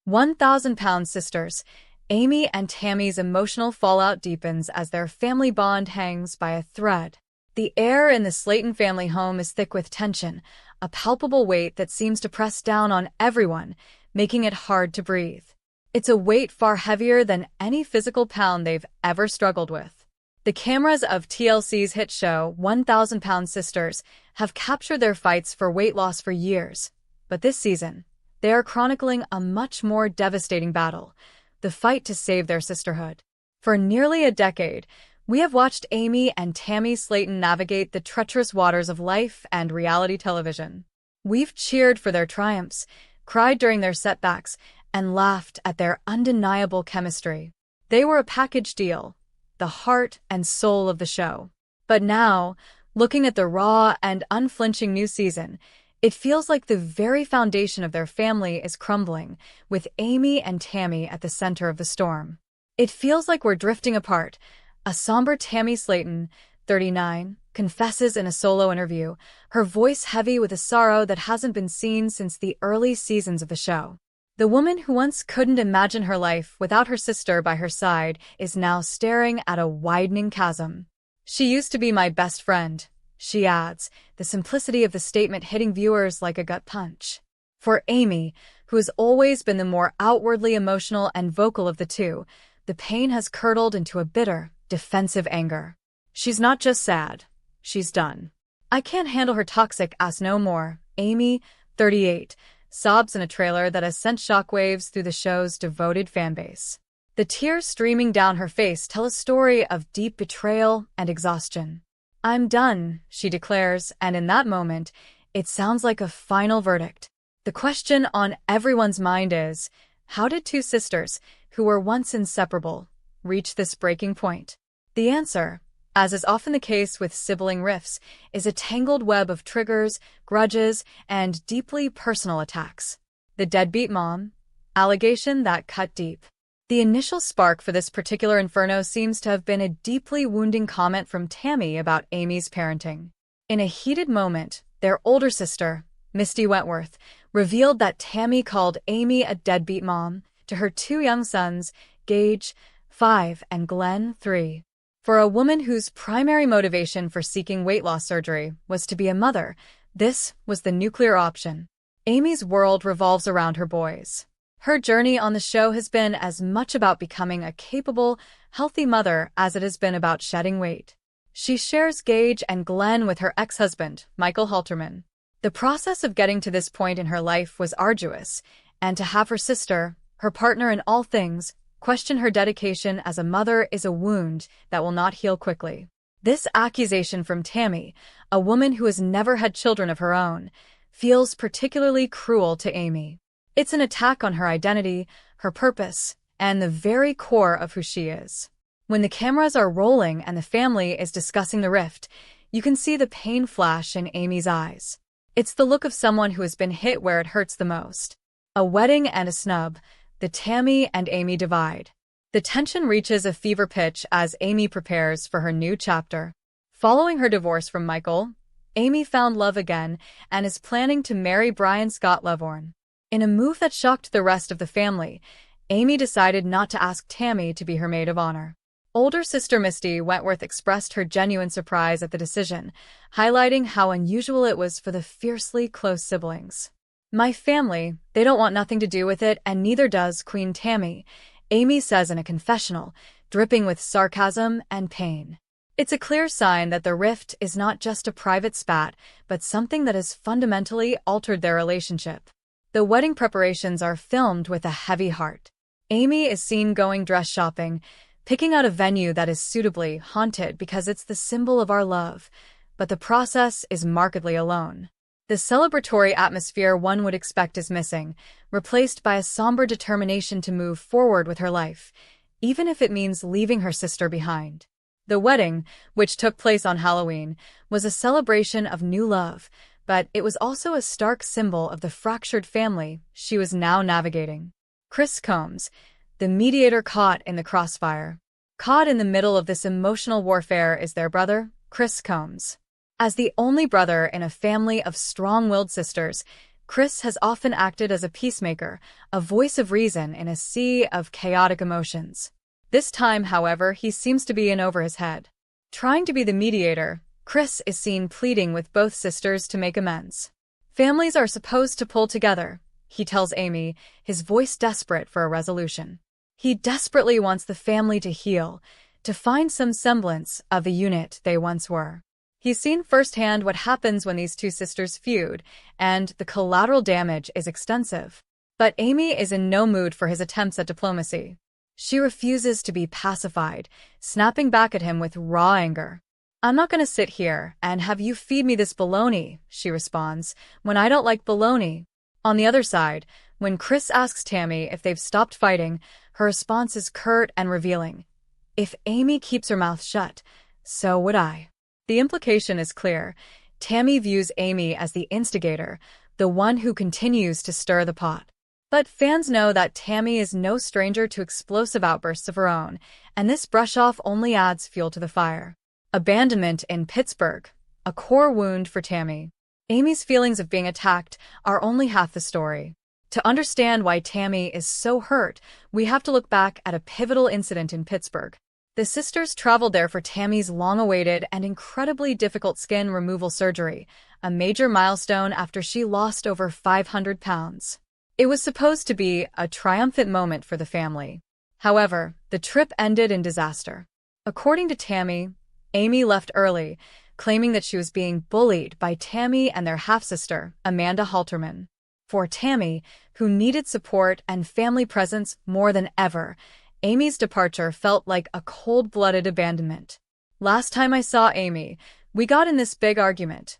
1,000-pound sisters, Amy and Tammy's emotional fallout deepens as their family bond hangs by a thread. The air in the Slaton family home is thick with tension, a palpable weight that seems to press down on everyone, making it hard to breathe. It's a weight far heavier than any physical pound they've ever struggled with. The cameras of TLC's hit show 1,000-Pound Sisters have captured their fights for weight loss for years, but this season, they are chronicling a much more devastating battle, the fight to save their sisterhood. For nearly a decade, we have watched Amy and Tammy Slaton navigate the treacherous waters of life and reality television. We've cheered for their triumphs, cried during their setbacks, and laughed at their undeniable chemistry. They were a package deal, the heart and soul of the show. But now, looking at the raw and unflinching new season, it feels like the very foundation of their family is crumbling, with Amy and Tammy at the center of the storm. It feels like we're drifting apart. A somber Tammy Slaton, 39, confesses in a solo interview, her voice heavy with a sorrow that hasn't been seen since the early seasons of the show. The woman who once couldn't imagine her life without her sister by her side is now staring at a widening chasm. "She used to be my best friend," she adds, the simplicity of the statement hitting viewers like a gut punch. For Amy, who has always been the more outwardly emotional and vocal of the two, the pain has curdled into a bitter, defensive anger. She's not just sad, she's done. "I can't handle her toxic ass no more," Amy, 38, sobs in a trailer that has sent shockwaves through the show's devoted fanbase. The tears streaming down her face tell a story of deep betrayal and exhaustion. "I'm done," she declares, and in that moment, it sounds like a final verdict. The question on everyone's mind is, how did two sisters, who were once inseparable, reach this breaking point? The answer, as is often the case with sibling rifts, is a tangled web of triggers, grudges, and deeply personal attacks. The deadbeat mom, allegation that cut deep. The initial spark for this particular inferno seems to have been a deeply wounding comment from Tammy about Amy's parenting. In a heated moment, their older sister, Misty Wentworth, revealed that Tammy called Amy a deadbeat mom to her two young sons, Gage, 5, and Glenn, 3. For a woman whose primary motivation for seeking weight loss surgery was to be a mother, this was the nuclear option. Amy's world revolves around her boys. Her journey on the show has been as much about becoming a capable, healthy mother as it has been about shedding weight. She shares Gage and Glenn with her ex-husband, Michael Halterman. The process of getting to this point in her life was arduous, and to have her sister, her partner in all things, question her dedication as a mother is a wound that will not heal quickly. This accusation from Tammy, a woman who has never had children of her own, feels particularly cruel to Amy. It's an attack on her identity, her purpose, and the very core of who she is. When the cameras are rolling and the family is discussing the rift, you can see the pain flash in Amy's eyes. It's the look of someone who has been hit where it hurts the most. A wedding and a snub, the Tammy and Amy divide. The tension reaches a fever pitch as Amy prepares for her new chapter. Following her divorce from Michael, Amy found love again and is planning to marry Brian Scott Levorn. In a move that shocked the rest of the family, Amy decided not to ask Tammy to be her maid of honor. Older sister Misty Wentworth expressed her genuine surprise at the decision, highlighting how unusual it was for the fiercely close siblings. "My family, they don't want nothing to do with it, and neither does Queen Tammy," Amy says in a confessional, dripping with sarcasm and pain. It's a clear sign that the rift is not just a private spat, but something that has fundamentally altered their relationship. The wedding preparations are filmed with a heavy heart. Amy is seen going dress shopping, picking out a venue that is suitably haunted because it's the symbol of our love, but the process is markedly alone. The celebratory atmosphere one would expect is missing, replaced by a somber determination to move forward with her life, even if it means leaving her sister behind. The wedding, which took place on Halloween, was a celebration of new love, but it was also a stark symbol of the fractured family she was now navigating. Chris Combs, the mediator caught in the crossfire. Caught in the middle of this emotional warfare is their brother, Chris Combs. As the only brother in a family of strong-willed sisters, Chris has often acted as a peacemaker, a voice of reason in a sea of chaotic emotions. This time, however, he seems to be in over his head. Trying to be the mediator, Chris is seen pleading with both sisters to make amends. Families are supposed to pull together, he tells Amy, his voice desperate for a resolution. He desperately wants the family to heal, to find some semblance of the unit they once were. He's seen firsthand what happens when these two sisters feud, and the collateral damage is extensive. But Amy is in no mood for his attempts at diplomacy. She refuses to be pacified, snapping back at him with raw anger. "I'm not going to sit here and have you feed me this bologna," she responds, "when I don't like bologna." On the other side, when Chris asks Tammy if they've stopped fighting, her response is curt and revealing. "If Amy keeps her mouth shut, so would I." The implication is clear. Tammy views Amy as the instigator, the one who continues to stir the pot. But fans know that Tammy is no stranger to explosive outbursts of her own, and this brush-off only adds fuel to the fire. Abandonment in Pittsburgh, a core wound for Tammy. Amy's feelings of being attacked are only half the story. To understand why Tammy is so hurt, we have to look back at a pivotal incident in Pittsburgh. The sisters traveled there for Tammy's long-awaited and incredibly difficult skin removal surgery, a major milestone after she lost over 500 pounds. It was supposed to be a triumphant moment for the family. However, the trip ended in disaster. According to Tammy, Amy left early, claiming that she was being bullied by Tammy and their half-sister, Amanda Halterman. For Tammy, who needed support and family presence more than ever, Amy's departure felt like a cold-blooded abandonment. "Last time I saw Amy, we got in this big argument,"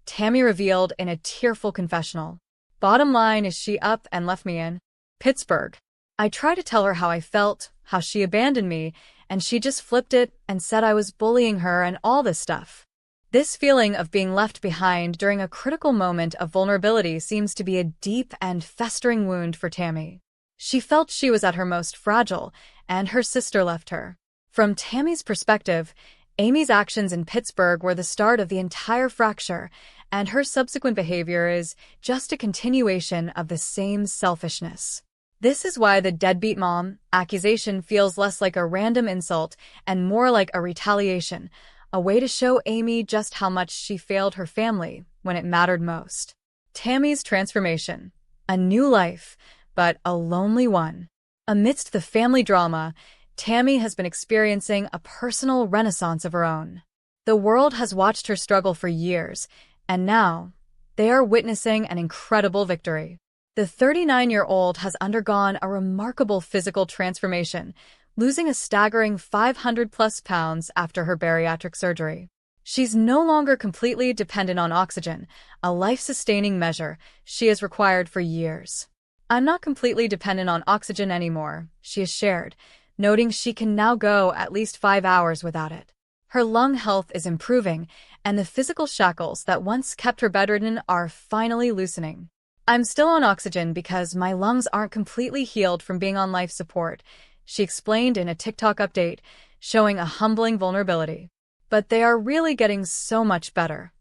Tammy revealed in a tearful confessional. "Bottom line is she up and left me in Pittsburgh. I tried to tell her how I felt, how she abandoned me, and she just flipped it and said I was bullying her and all this stuff." This feeling of being left behind during a critical moment of vulnerability seems to be a deep and festering wound for Tammy. She felt she was at her most fragile, and her sister left her. From Tammy's perspective, Amy's actions in Pittsburgh were the start of the entire fracture, and her subsequent behavior is just a continuation of the same selfishness. This is why the deadbeat mom accusation feels less like a random insult and more like a retaliation, a way to show Amy just how much she failed her family when it mattered most. Tammy's transformation. A new life, but a lonely one. Amidst the family drama, Tammy has been experiencing a personal renaissance of her own. The world has watched her struggle for years, and now they are witnessing an incredible victory. The 39-year-old has undergone a remarkable physical transformation, losing a staggering 500-plus pounds after her bariatric surgery. She's no longer completely dependent on oxygen, a life-sustaining measure she has required for years. "I'm not completely dependent on oxygen anymore," she has shared, noting she can now go at least 5 hours without it. Her lung health is improving, and the physical shackles that once kept her bedridden are finally loosening. "I'm still on oxygen because my lungs aren't completely healed from being on life support," she explained in a TikTok update, showing a humbling vulnerability. "But they are really getting so much better."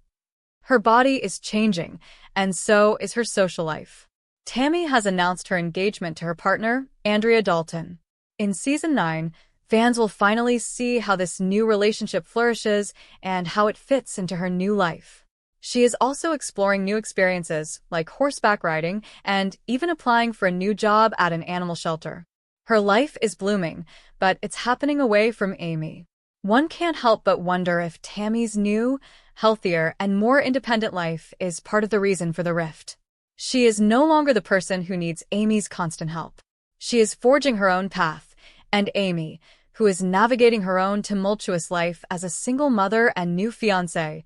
Her body is changing, and so is her social life. Tammy has announced her engagement to her partner, Andrea Dalton. In Season 9, fans will finally see how this new relationship flourishes and how it fits into her new life. She is also exploring new experiences, like horseback riding, and even applying for a new job at an animal shelter. Her life is blooming, but it's happening away from Amy. One can't help but wonder if Tammy's new, healthier, and more independent life is part of the reason for the rift. She is no longer the person who needs Amy's constant help. She is forging her own path, and Amy, who is navigating her own tumultuous life as a single mother and new fiancé,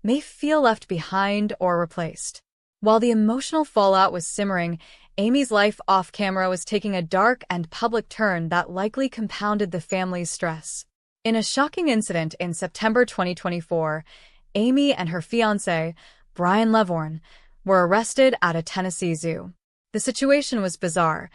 may feel left behind or replaced. While the emotional fallout was simmering, Amy's life off-camera was taking a dark and public turn that likely compounded the family's stress. In a shocking incident in September 2024, Amy and her fiancé, Brian Levorn, were arrested at a Tennessee zoo. The situation was bizarre.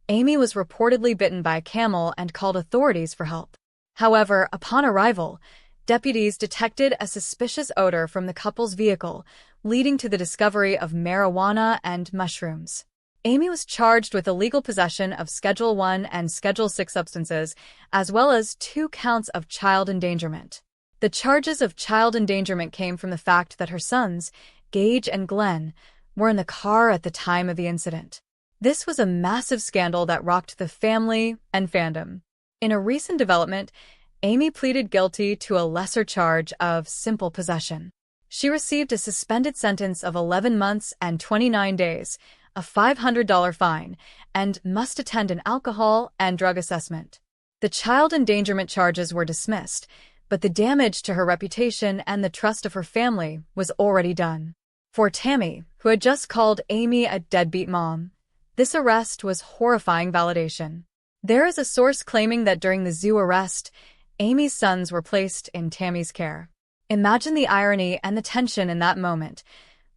Amy was reportedly bitten by a camel and called authorities for help. However, upon arrival, deputies detected a suspicious odor from the couple's vehicle, leading to the discovery of marijuana and mushrooms. Amy was charged with illegal possession of Schedule 1 and Schedule 6 substances, as well as 2 counts of child endangerment. The charges of child endangerment came from the fact that her sons, Gage and Glenn, were in the car at the time of the incident. This was a massive scandal that rocked the family and fandom. In a recent development, Amy pleaded guilty to a lesser charge of simple possession. She received a suspended sentence of 11 months and 29 days, a $500 fine, and must attend an alcohol and drug assessment. The child endangerment charges were dismissed, but the damage to her reputation and the trust of her family was already done. For Tammy, who had just called Amy a deadbeat mom, this arrest was horrifying validation. There is a source claiming that during the zoo arrest, Amy's sons were placed in Tammy's care. Imagine the irony and the tension in that moment.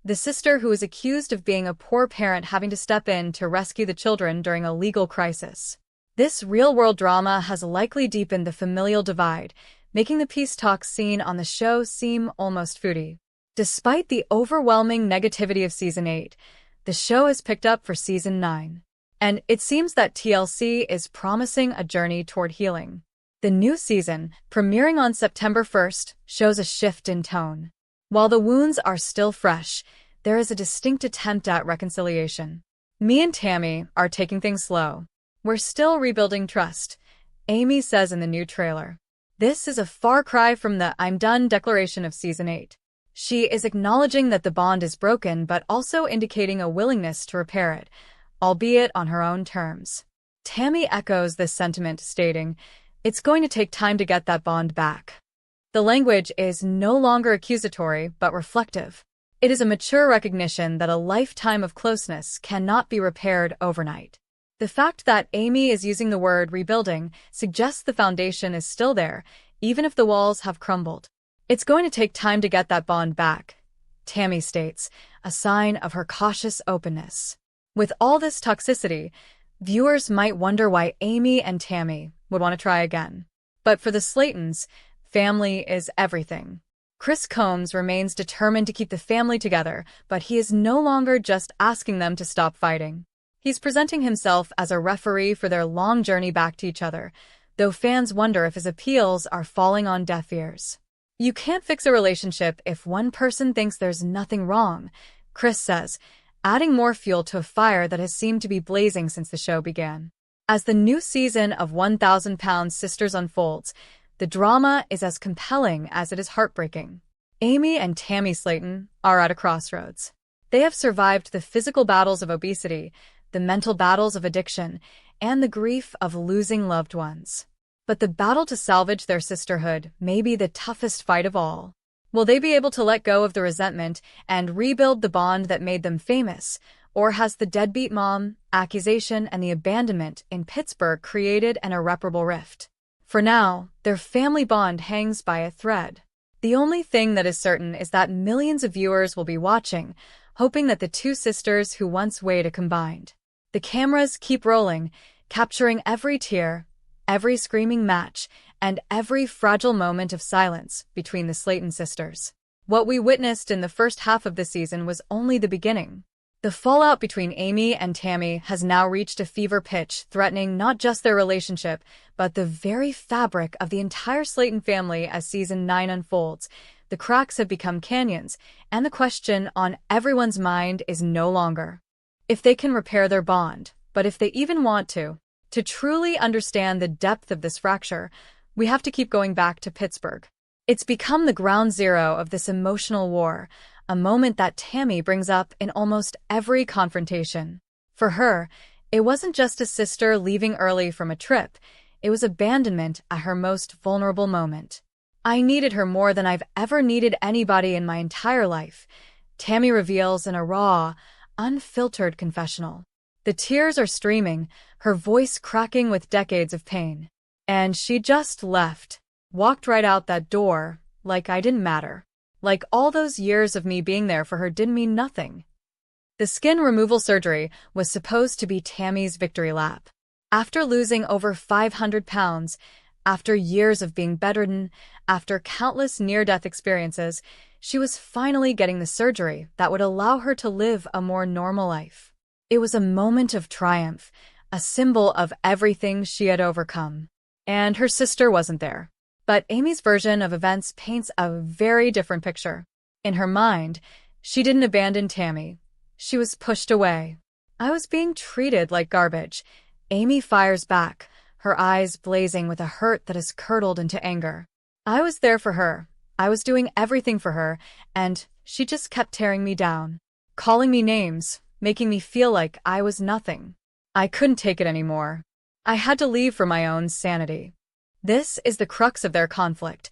The sister who was accused of being a poor parent having to step in to rescue the children during a legal crisis. This real-world drama has likely deepened the familial divide, making the peace talks seen on the show seem almost foodie. Despite the overwhelming negativity of Season 8, the show has picked up for Season 9. And it seems that TLC is promising a journey toward healing. The new season, premiering on September 1st, shows a shift in tone. While the wounds are still fresh, there is a distinct attempt at reconciliation. Me and Tammy are taking things slow. We're still rebuilding trust, Amy says in the new trailer. This is a far cry from the "I'm done" declaration of Season 8. She is acknowledging that the bond is broken but also indicating a willingness to repair it, albeit on her own terms. Tammy echoes this sentiment, stating, "It's going to take time to get that bond back." The language is no longer accusatory but reflective. It is a mature recognition that a lifetime of closeness cannot be repaired overnight. The fact that Amy is using the word rebuilding suggests the foundation is still there, even if the walls have crumbled. It's going to take time to get that bond back, Tammy states, a sign of her cautious openness. With all this toxicity, viewers might wonder why Amy and Tammy would want to try again. But for the Slatons, family is everything. Chris Combs remains determined to keep the family together, but he is no longer just asking them to stop fighting. He's presenting himself as a referee for their long journey back to each other, though fans wonder if his appeals are falling on deaf ears. You can't fix a relationship if one person thinks there's nothing wrong, Chris says, adding more fuel to a fire that has seemed to be blazing since the show began. As the new season of 1,000-Pound Sisters unfolds, the drama is as compelling as it is heartbreaking. Amy and Tammy Slaton are at a crossroads. They have survived the physical battles of obesity, the mental battles of addiction, and the grief of losing loved ones. But the battle to salvage their sisterhood may be the toughest fight of all. Will they be able to let go of the resentment and rebuild the bond that made them famous, or has the deadbeat mom, accusation, and the abandonment in Pittsburgh created an irreparable rift? For now, their family bond hangs by a thread. The only thing that is certain is that millions of viewers will be watching, hoping that the two sisters who once weighed a combined. The cameras keep rolling, capturing every tear, every screaming match, and every fragile moment of silence between the Slaton sisters. What we witnessed in the first half of the season was only the beginning. The fallout between Amy and Tammy has now reached a fever pitch, threatening not just their relationship, but the very fabric of the entire Slaton family as Season 9 unfolds. The cracks have become canyons, and the question on everyone's mind is no longer if they can repair their bond, but if they even want to. To truly understand the depth of this fracture, we have to keep going back to Pittsburgh. It's become the ground zero of this emotional war, a moment that Tammy brings up in almost every confrontation. For her, it wasn't just a sister leaving early from a trip, it was abandonment at her most vulnerable moment. "I needed her more than I've ever needed anybody in my entire life," Tammy reveals in a raw, unfiltered confessional. The tears are streaming, her voice cracking with decades of pain. And she just left, walked right out that door, like I didn't matter. Like all those years of me being there for her didn't mean nothing. The skin removal surgery was supposed to be Tammy's victory lap. After losing over 500 pounds, after years of being bedridden, after countless near-death experiences, She was finally getting the surgery that would allow her to live a more normal life. It was a moment of triumph, a symbol of everything she had overcome. And her sister wasn't there. But Amy's version of events paints a very different picture. In her mind, she didn't abandon Tammy. She was pushed away. "I was being treated like garbage," Amy fires back, her eyes blazing with a hurt that is curdled into anger. "I was there for her. I was doing everything for her, and she just kept tearing me down, calling me names, making me feel like I was nothing. I couldn't take it anymore. I had to leave for my own sanity." This is the crux of their conflict.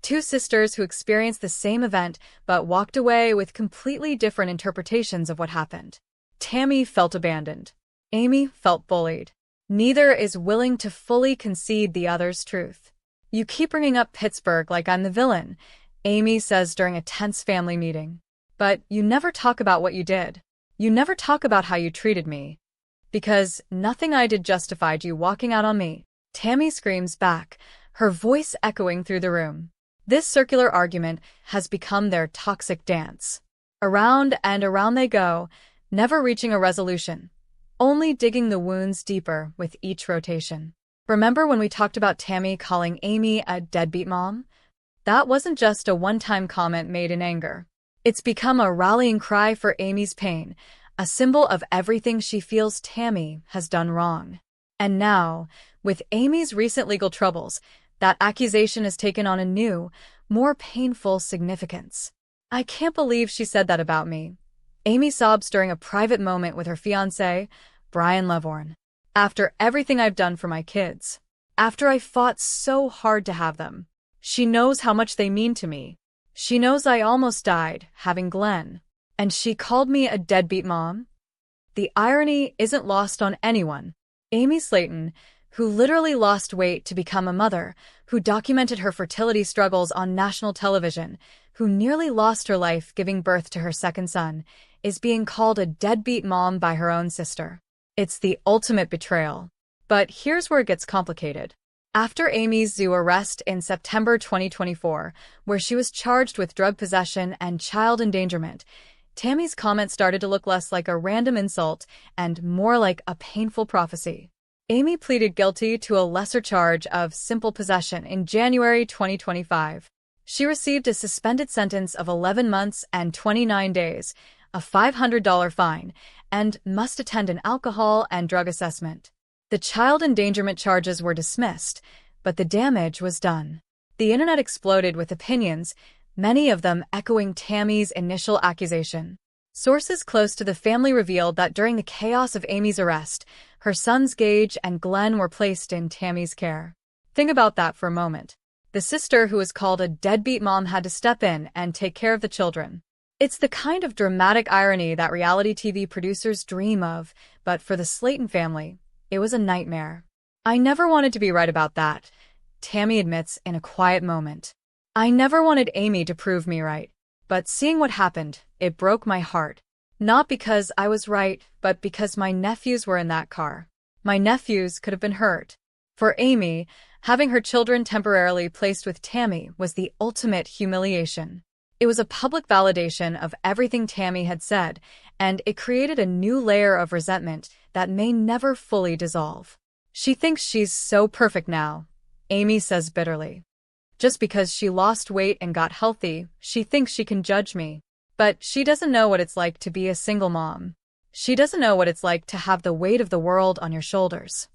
Two sisters who experienced the same event but walked away with completely different interpretations of what happened. Tammy felt abandoned. Amy felt bullied. Neither is willing to fully concede the other's truth. "You keep bringing up Pittsburgh like I'm the villain," Amy says during a tense family meeting. "But you never talk about what you did. You never talk about how you treated me. Because nothing I did justified you walking out on me," Tammy screams back, her voice echoing through the room. This circular argument has become their toxic dance. Around and around they go, never reaching a resolution, only digging the wounds deeper with each rotation. Remember when we talked about Tammy calling Amy a deadbeat mom? That wasn't just a one-time comment made in anger. It's become a rallying cry for Amy's pain, a symbol of everything she feels Tammy has done wrong. And now, with Amy's recent legal troubles, that accusation has taken on a new, more painful significance. "I can't believe she said that about me," Amy sobs during a private moment with her fiancé, Brian Levorn. "After everything I've done for my kids. After I fought so hard to have them. She knows how much they mean to me. She knows I almost died having Glenn. And she called me a deadbeat mom?" The irony isn't lost on anyone. Amy Slaton, who literally lost weight to become a mother, who documented her fertility struggles on national television, who nearly lost her life giving birth to her second son, is being called a deadbeat mom by her own sister. It's the ultimate betrayal. But here's where it gets complicated. After Amy's zoo arrest in September 2024, where she was charged with drug possession and child endangerment, Tammy's comment started to look less like a random insult and more like a painful prophecy. Amy pleaded guilty to a lesser charge of simple possession in January 2025. She received a suspended sentence of 11 months and 29 days, a $500 fine, and must attend an alcohol and drug assessment. The child endangerment charges were dismissed, but the damage was done. The internet exploded with opinions, many of them echoing Tammy's initial accusation. Sources close to the family revealed that during the chaos of Amy's arrest, her sons Gage and Glenn were placed in Tammy's care. Think about that for a moment. The sister who was called a deadbeat mom had to step in and take care of the children. It's the kind of dramatic irony that reality TV producers dream of, but for the Slaton family, it was a nightmare. "I never wanted to be right about that," Tammy admits in a quiet moment. "I never wanted Amy to prove me right. But seeing what happened, it broke my heart. Not because I was right, but because my nephews were in that car. My nephews could have been hurt." For Amy, having her children temporarily placed with Tammy was the ultimate humiliation. It was a public validation of everything Tammy had said, and it created a new layer of resentment that may never fully dissolve. "She thinks she's so perfect now," Amy says bitterly. "Just because she lost weight and got healthy, she thinks she can judge me. But she doesn't know what it's like to be a single mom. She doesn't know what it's like to have the weight of the world on your shoulders."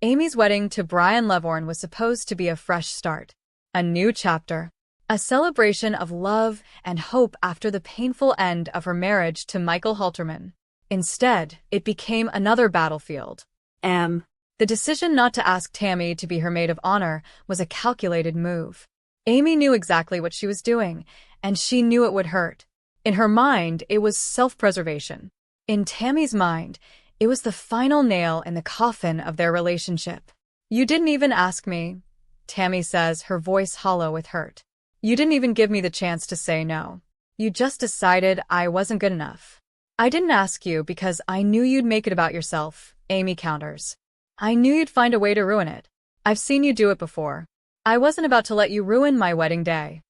Amy's wedding to Brian Levorn was supposed to be a fresh start, a new chapter, a celebration of love and hope after the painful end of her marriage to Michael Halterman. Instead, it became another battlefield. The decision not to ask Tammy to be her maid of honor was a calculated move. Amy knew exactly what she was doing, and she knew it would hurt. In her mind, it was self-preservation. In Tammy's mind, it was the final nail in the coffin of their relationship. "You didn't even ask me," Tammy says, her voice hollow with hurt. "You didn't even give me the chance to say no. You just decided I wasn't good enough." "I didn't ask you because I knew you'd make it about yourself," Amy counters. "I knew you'd find a way to ruin it. I've seen you do it before. I wasn't about to let you ruin my wedding day."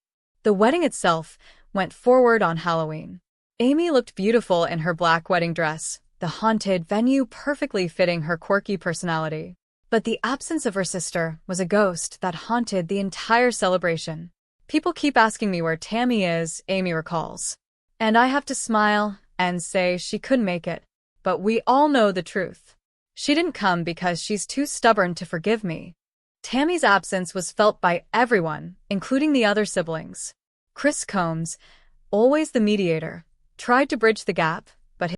The wedding itself, went forward on Halloween. Amy looked beautiful in her black wedding dress, the haunted venue perfectly fitting her quirky personality. But the absence of her sister was a ghost that haunted the entire celebration. "People keep asking me where Tammy is," Amy recalls. "And I have to smile and say she couldn't make it. But we all know the truth. She didn't come because she's too stubborn to forgive me." Tammy's absence was felt by everyone, including the other siblings. Chris Combs, always the mediator, tried to bridge the gap,